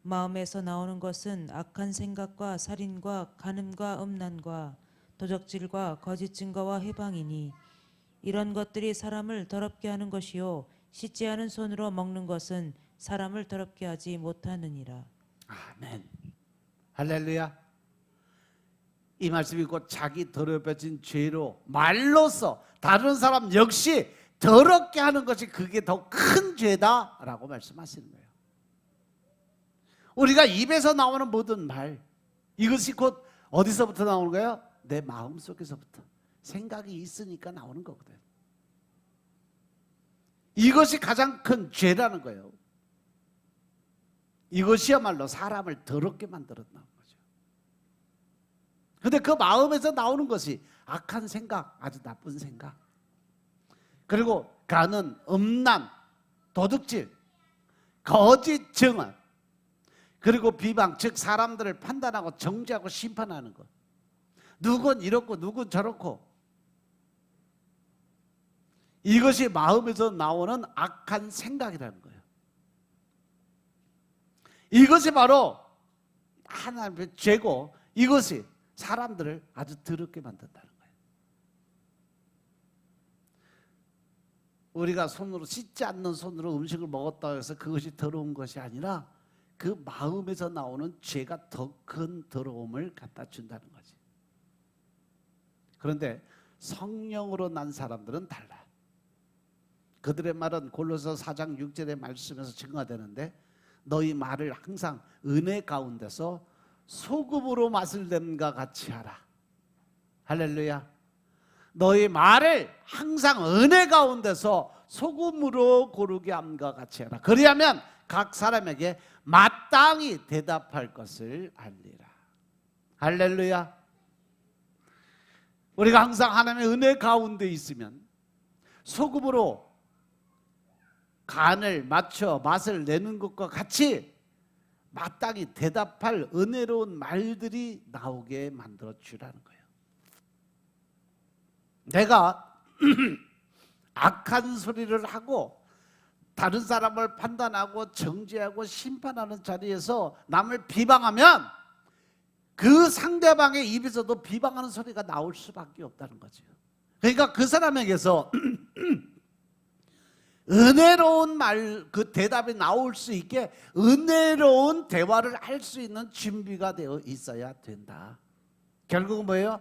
마음에서 나오는 것은 악한 생각과 살인과 간음과 음란과 도적질과 거짓 증거와 해방이니 이런 것들이 사람을 더럽게 하는 것이요 씻지 않은 손으로 먹는 것은 사람을 더럽게 하지 못하느니라.
아멘. 할렐루야. 이 말씀이 곧 자기 더럽혀진 죄로 말로써 다른 사람 역시 더럽게 하는 것이 그게 더 큰 죄다라고 말씀하시는 거예요. 우리가 입에서 나오는 모든 말, 이것이 곧 어디서부터 나오는 거예요? 내 마음 속에서부터. 생각이 있으니까 나오는 거거든. 이것이 가장 큰 죄라는 거예요. 이것이야말로 사람을 더럽게 만들었다는 거죠. 그런데 그 마음에서 나오는 것이 악한 생각, 아주 나쁜 생각, 그리고 간음, 음란, 도둑질, 거짓 증언, 그리고 비방, 즉 사람들을 판단하고 정죄하고 심판하는 것. 누군 이렇고 누군 저렇고, 이것이 마음에서 나오는 악한 생각이라는 거예요. 이것이 바로 하나님의 죄고, 이것이 사람들을 아주 더럽게 만든다는 거예요. 우리가 손으로 씻지 않는 손으로 음식을 먹었다고 해서 그것이 더러운 것이 아니라 그 마음에서 나오는 죄가 더 큰 더러움을 갖다 준다는 거지. 그런데 성령으로 난 사람들은 달라. 그들의 말은 골로새 4장 6절의 말씀에서 증거가 되는데, 너희 말을 항상 은혜 가운데서 소금으로 맛을 냄과 같이 하라. 할렐루야. 너희 말을 항상 은혜 가운데서 소금으로 고르게 함과 같이 하라. 그리하면 각 사람에게 마땅히 대답할 것을 알리라. 할렐루야. 우리가 항상 하나님의 은혜 가운데 있으면 소금으로 간을 맞춰 맛을 내는 것과 같이 마땅히 대답할 은혜로운 말들이 나오게 만들어 주라는 거예요. 내가 악한 소리를 하고 다른 사람을 판단하고 정죄하고 심판하는 자리에서 남을 비방하면 그 상대방의 입에서도 비방하는 소리가 나올 수밖에 없다는 거죠. 그러니까 그 사람에게서 은혜로운 말, 그 대답이 나올 수 있게 은혜로운 대화를 할 수 있는 준비가 되어 있어야 된다. 결국은 뭐예요?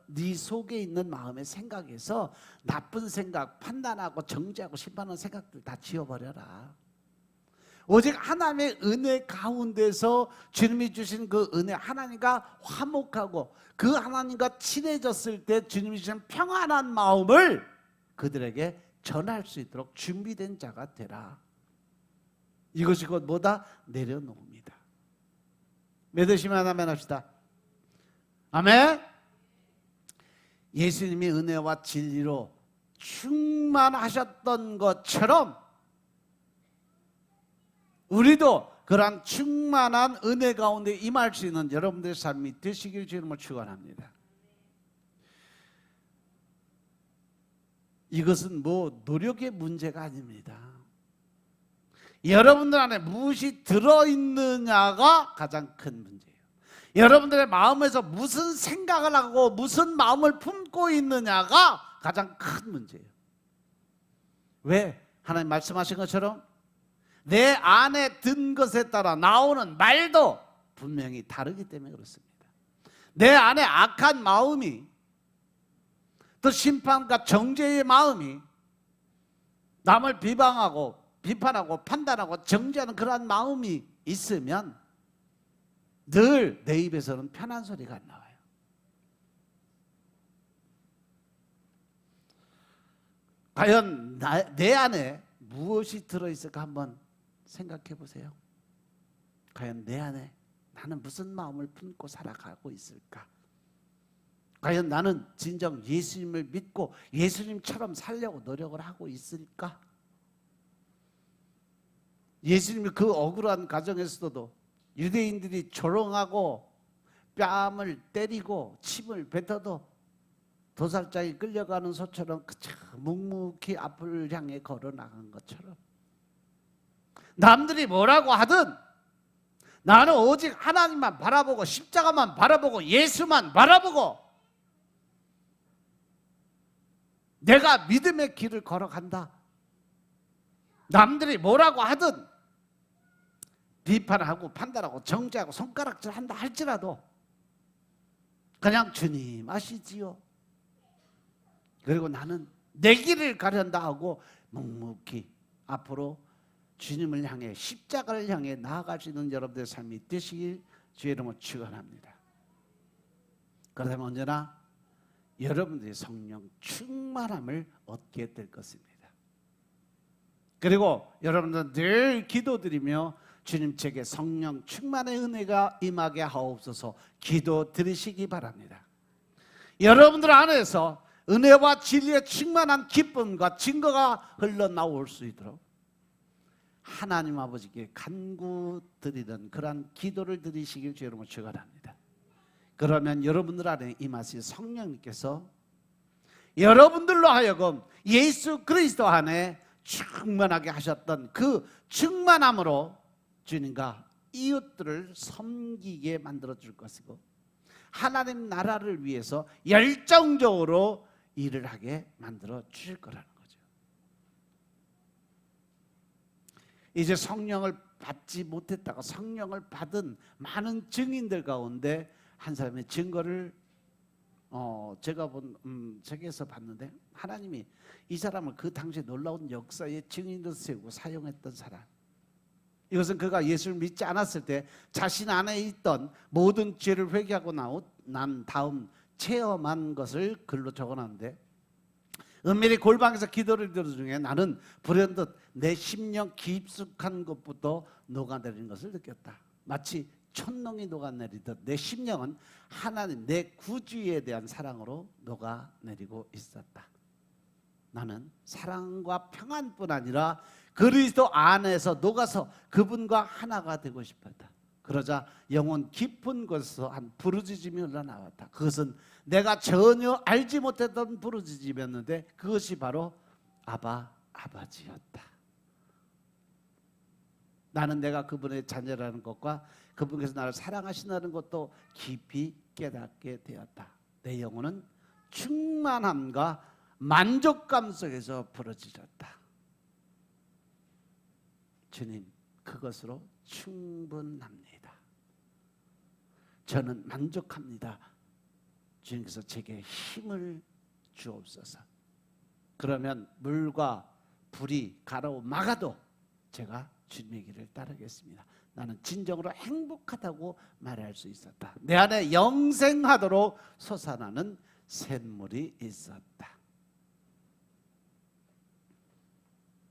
네 속에 있는 마음의 생각에서 나쁜 생각, 판단하고 정죄하고 심판하는 생각들 다 지워버려라. 오직 하나님의 은혜 가운데서 주님이 주신 그 은혜, 하나님과 화목하고 그 하나님과 친해졌을 때 주님이 주신 평안한 마음을 그들에게 전할 수 있도록 준비된 자가 되라. 이것이 곧 뭐다? 내려놓습니다. 믿으시면 아멘 합시다. 아멘. 예수님이 은혜와 진리로 충만하셨던 것처럼 우리도 그러한 충만한 은혜 가운데 임할 수 있는 여러분들의 삶이 되시길 주님을 축원합니다. 이것은 뭐 노력의 문제가 아닙니다. 여러분들 안에 무엇이 들어있느냐가 가장 큰 문제예요. 여러분들의 마음에서 무슨 생각을 하고 무슨 마음을 품고 있느냐가 가장 큰 문제예요. 왜? 하나님 말씀하신 것처럼 내 안에 든 것에 따라 나오는 말도 분명히 다르기 때문에 그렇습니다. 내 안에 악한 마음이, 또 심판과 정죄의 마음이 남을 비방하고 비판하고 판단하고 정죄하는 그러한 마음이 있으면 늘 내 입에서는 편한 소리가 안 나와요. 과연 내 안에 무엇이 들어있을까 한번 생각해 보세요. 과연 내 안에 나는 무슨 마음을 품고 살아가고 있을까? 과연 나는 진정 예수님을 믿고 예수님처럼 살려고 노력을 하고 있을까? 예수님이 그 억울한 가정에서도 유대인들이 조롱하고 뺨을 때리고 침을 뱉어도 도살장에 끌려가는 소처럼 그저 묵묵히 앞을 향해 걸어나간 것처럼 남들이 뭐라고 하든 나는 오직 하나님만 바라보고 십자가만 바라보고 예수만 바라보고 내가 믿음의 길을 걸어간다. 남들이 뭐라고 하든 비판하고 판단하고 정죄하고 손가락질한다 할지라도 그냥 주님 아시지요. 그리고 나는 내 길을 가련다 하고 묵묵히 앞으로 주님을 향해 십자가를 향해 나아갈 수 있는 여러분들의 삶이 되시길 주의 이름으로 축원합니다. 그러면 언제나 여러분들이 성령 충만함을 얻게 될 것입니다. 그리고 여러분들은 늘 기도드리며 주님 제게 성령 충만의 은혜가 임하게 하옵소서 기도 드리시기 바랍니다. 여러분들 안에서 은혜와 진리의 충만한 기쁨과 증거가 흘러나올 수 있도록 하나님 아버지께 간구드리는 그러한 기도를 드리시길 주의 이름으로 축원합니다. 그러면 여러분들 안에 임하신 성령님께서 여러분들로 하여금 예수 그리스도 안에 충만하게 하셨던 그 충만함으로 주님과 이웃들을 섬기게 만들어 줄 것이고 하나님 나라를 위해서 열정적으로 일을 하게 만들어 주실 거라는 거죠. 이제 성령을 받지 못했다가 성령을 받은 많은 증인들 가운데 한 사람의 증거를 제가 본 책에서 봤는데 하나님이 이 사람을 그 당시에 놀라운 역사의 증인으로 세우고 사용했던 사람. 이것은 그가 예수를 믿지 않았을 때 자신 안에 있던 모든 죄를 회개하고 난 다음 체험한 것을 글로 적어놨는데 은밀히 골방에서 기도를 드는 중에 나는 불현듯 내 심령 깊숙한 것부터 녹아내리는 것을 느꼈다. 마치 촛농이 녹아내리듯 내 심령은 하나님 내 구주에 대한 사랑으로 녹아내리고 있었다. 나는 사랑과 평안뿐 아니라 그리스도 안에서 녹아서 그분과 하나가 되고 싶었다. 그러자 영혼 깊은 곳에서 한 부르짖음이 흘러나왔다. 그것은 내가 전혀 알지 못했던 부르짖음이었는데 그것이 바로 아바 아버지였다. 나는 내가 그분의 자녀라는 것과 그분께서 나를 사랑하신다는 것도 깊이 깨닫게 되었다. 내 영혼은 충만함과 만족감 속에서 부르짖었다. 주님, 그것으로 충분합니다. 저는 만족합니다. 주님께서 제게 힘을 주옵소서. 그러면 물과 불이 가라오 막아도 제가 주님의 길을 따르겠습니다. 나는 진정으로 행복하다고 말할 수 있었다. 내 안에 영생하도록 솟아나는 샘물이 있었다.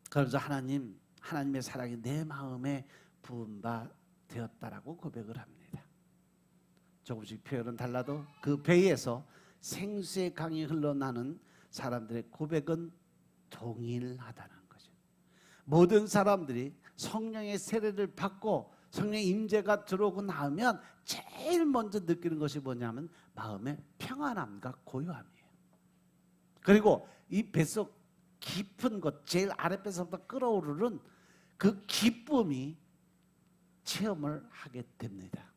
그래서 하나님의 사랑이 내 마음에 부은 바 되었다라고 고백을 합니다. 조금씩 표현은 달라도 그 배에서 생수의 강이 흘러나는 사람들의 고백은 동일하다는 거죠. 모든 사람들이 성령의 세례를 받고 성령의 임재가 들어오고 나면 제일 먼저 느끼는 것이 뭐냐면 마음의 평안함과 고요함이에요. 그리고 이 뱃속 깊은 것 제일 아랫배서부터 끓어오르는 그 기쁨이 체험을 하게 됩니다.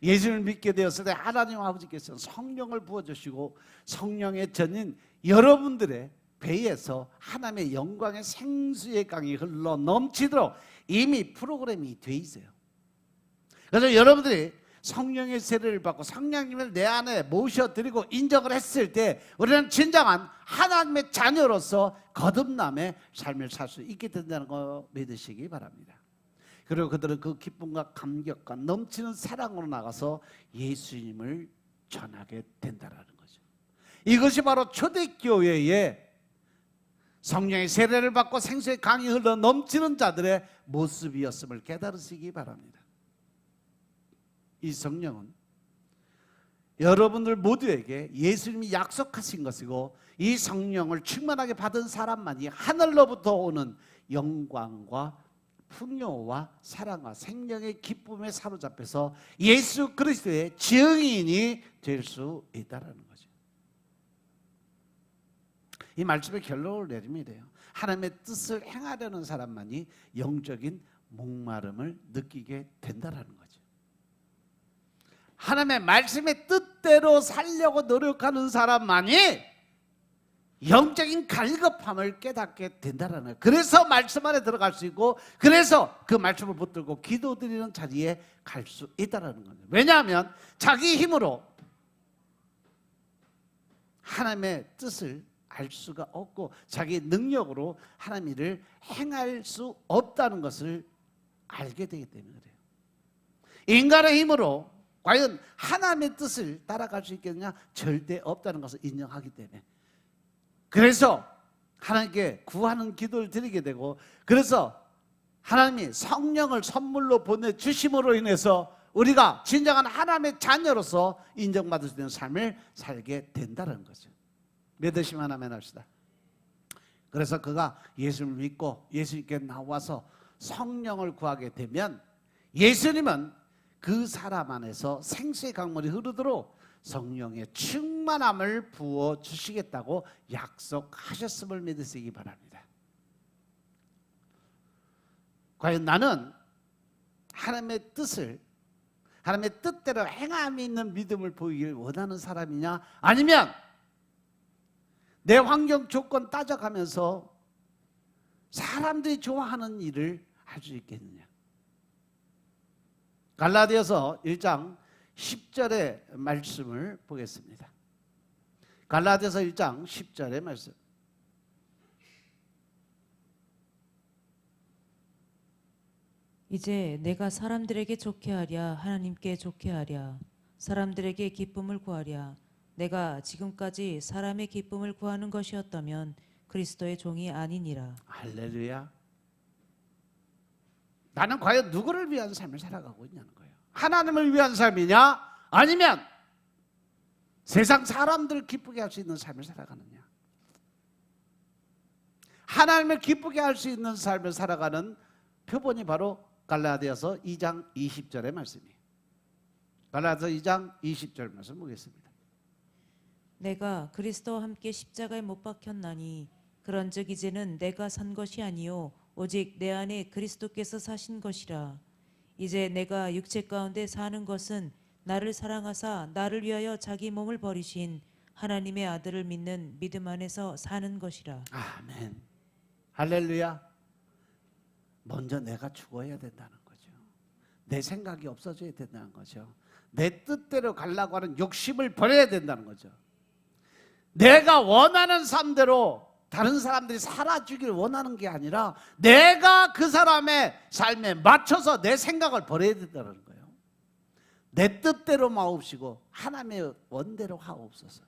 예수를 믿게 되었을 때 하나님 아버지께서 성령을 부어주시고 성령의 전인 여러분들의 배에서 하나님의 영광의 생수의 강이 흘러 넘치도록 이미 프로그램이 돼 있어요. 그래서 여러분들이 성령의 세례를 받고 성령님을 내 안에 모셔드리고 인정을 했을 때 우리는 진정한 하나님의 자녀로서 거듭남의 삶을 살 수 있게 된다는 거 믿으시기 바랍니다. 그리고 그들은 그 기쁨과 감격과 넘치는 사랑으로 나가서 예수님을 전하게 된다는 거죠. 이것이 바로 초대교회의 성령의 세례를 받고 생수의 강이 흘러 넘치는 자들의 모습이었음을 깨달으시기 바랍니다. 이 성령은 여러분들 모두에게 예수님이 약속하신 것이고 이 성령을 충만하게 받은 사람만이 하늘로부터 오는 영광과 풍요와 사랑과 생명의 기쁨에 사로잡혀서 예수 그리스도의 증인이 될 수 있다는 거죠. 이 말씀의 결론을 내리면 이래요. 하나님의 뜻을 행하려는 사람만이 영적인 목마름을 느끼게 된다는 거죠. 하나님의 말씀의 뜻대로 살려고 노력하는 사람만이 영적인 갈급함을 깨닫게 된다는 거예요. 그래서 말씀 안에 들어갈 수 있고 그래서 그 말씀을 붙들고 기도드리는 자리에 갈 수 있다는 거예요. 왜냐하면 자기 힘으로 하나님의 뜻을 알 수가 없고 자기 능력으로 하나님 일을 행할 수 없다는 것을 알게 되기 때문에 그래요. 인간의 힘으로 과연 하나님의 뜻을 따라갈 수 있겠느냐? 절대 없다는 것을 인정하기 때문에 그래서 하나님께 구하는 기도를 드리게 되고 그래서 하나님이 성령을 선물로 보내주심으로 인해서 우리가 진정한 하나님의 자녀로서 인정받을 수 있는 삶을 살게 된다는 거죠. 믿으시면 하나님 합시다. 그래서 그가 예수를 믿고 예수님께 나와서 성령을 구하게 되면 예수님은 그 사람 안에서 생수의 강물이 흐르도록 성령의 충만함을 부어주시겠다고 약속하셨음을 믿으시기 바랍니다. 과연 나는 하나님의 뜻을 하나님의 뜻대로 행함이 있는 믿음을 보이길 원하는 사람이냐 아니면 내 환경 조건 따져가면서 사람들이 좋아하는 일을 할 수 있겠느냐. 갈라디아서 1장 10절의 말씀을 보겠습니다. 갈라디아서 1장 10절의 말씀.
이제 내가 사람들에게 좋게 하랴 하나님께 좋게 하랴 사람들에게 기쁨을 구하랴 내가 지금까지 사람의 기쁨을 구하는 것이었다면 그리스도의 종이 아니니라.
할렐루야. 나는 과연 누구를 위한 삶을 살아가고 있냐는 거예요. 하나님을 위한 삶이냐 아니면 세상 사람들을 기쁘게 할 수 있는 삶을 살아가느냐. 하나님을 기쁘게 할 수 있는 삶을 살아가는 표본이 바로 갈라디아서 2장 20절의 말씀이에요. 갈라디아서 2장 20절 말씀 보겠습니다.
내가 그리스도와 함께 십자가에 못 박혔나니 그런즉 이제는 내가 산 것이 아니요 오직 내 안에 그리스도께서 사신 것이라. 이제 내가 육체 가운데 사는 것은 나를 사랑하사 나를 위하여 자기 몸을 버리신 하나님의 아들을 믿는 믿음 안에서 사는 것이라.
아멘. 할렐루야. 먼저 내가 죽어야 된다는 거죠. 내 생각이 없어져야 된다는 거죠. 내 뜻대로 가려고 하는 욕심을 버려야 된다는 거죠. 내가 원하는 삶대로 다른 사람들이 살아주기를 원하는 게 아니라 내가 그 사람의 삶에 맞춰서 내 생각을 버려야 된다는 거예요. 내 뜻대로 마옵시고 하나님의 원대로 하옵소서.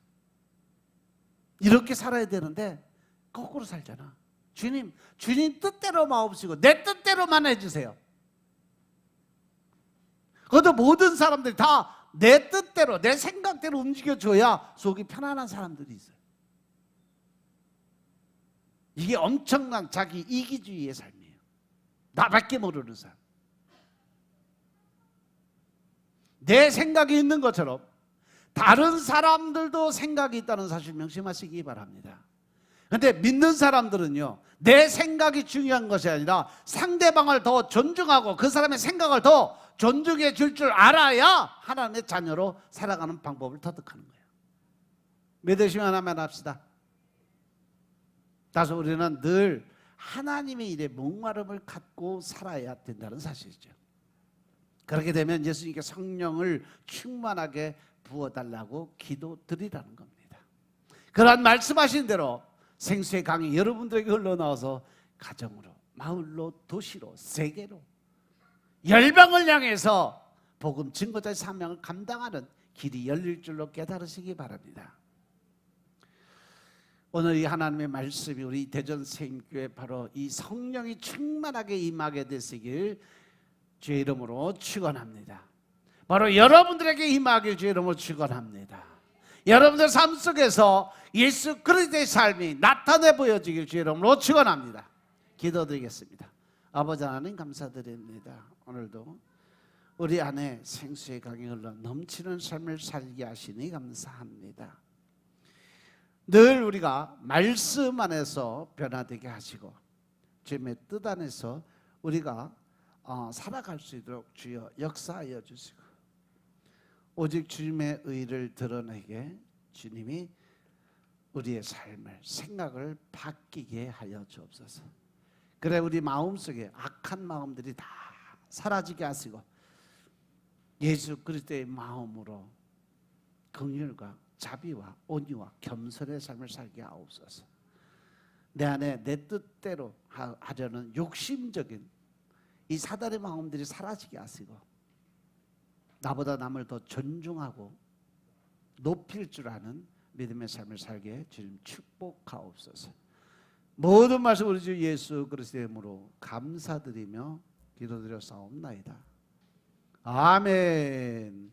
이렇게 살아야 되는데 거꾸로 살잖아. 주님 뜻대로 마옵시고 내 뜻대로만 해주세요. 그것도 모든 사람들이 다 내 뜻대로 내 생각대로 움직여줘야 속이 편안한 사람들이 있어요. 이게 엄청난 자기 이기주의의 삶이에요. 나밖에 모르는 삶. 내 생각이 있는 것처럼 다른 사람들도 생각이 있다는 사실 명심하시기 바랍니다. 그런데 믿는 사람들은요, 내 생각이 중요한 것이 아니라 상대방을 더 존중하고 그 사람의 생각을 더 존중해 줄 줄 알아야 하나님의 자녀로 살아가는 방법을 터득하는 거예요. 믿으시면 하나만 합시다. 따라서 우리는 늘 하나님의 일에 목마름을 갖고 살아야 된다는 사실이죠. 그렇게 되면 예수님께 성령을 충만하게 부어달라고 기도드리라는 겁니다. 그러한 말씀하신 대로 생수의 강이 여러분들에게 흘러나와서 가정으로, 마을로, 도시로, 세계로 열방을 향해서 복음 증거자의 사명을 감당하는 길이 열릴 줄로 깨달으시기 바랍니다. 오늘 이 하나님의 말씀이 우리 대전 세임교회 바로 이 성령이 충만하게 임하게 되시길 주의 이름으로 축원합니다. 바로 여러분들에게 임하길 주의 이름으로 축원합니다. 여러분들 삶 속에서 예수 그리스도의 삶이 나타내 보여지길 주의 이름으로 축원합니다. 기도드리겠습니다. 아버지 하나님 감사드립니다. 오늘도 우리 안에 생수의 강이 흘러 넘치는 삶을 살게 하시니 감사합니다. 늘 우리가 말씀 안에서 변화되게 하시고 주님의 뜻 안에서 우리가 살아갈 수 있도록 주여 역사하여 주시고 오직 주님의 의를 드러내게 주님이 우리의 삶을 생각을 바뀌게 하여 주옵소서. 그래 우리 마음속에 악한 마음들이 다 사라지게 하시고 예수 그리스도의 마음으로 긍휼과 자비와 온유와 겸손의 삶을 살게 하옵소서. 내 안에 내 뜻대로 하려는 욕심적인 이 사단의 마음들이 사라지게 하시고 나보다 남을 더 존중하고 높일 줄 아는 믿음의 삶을 살게 주님 축복하옵소서. 모든 말씀 우리 주 예수 그리스도의 이름으로 감사드리며 기도드려 싸움나이다. 아멘.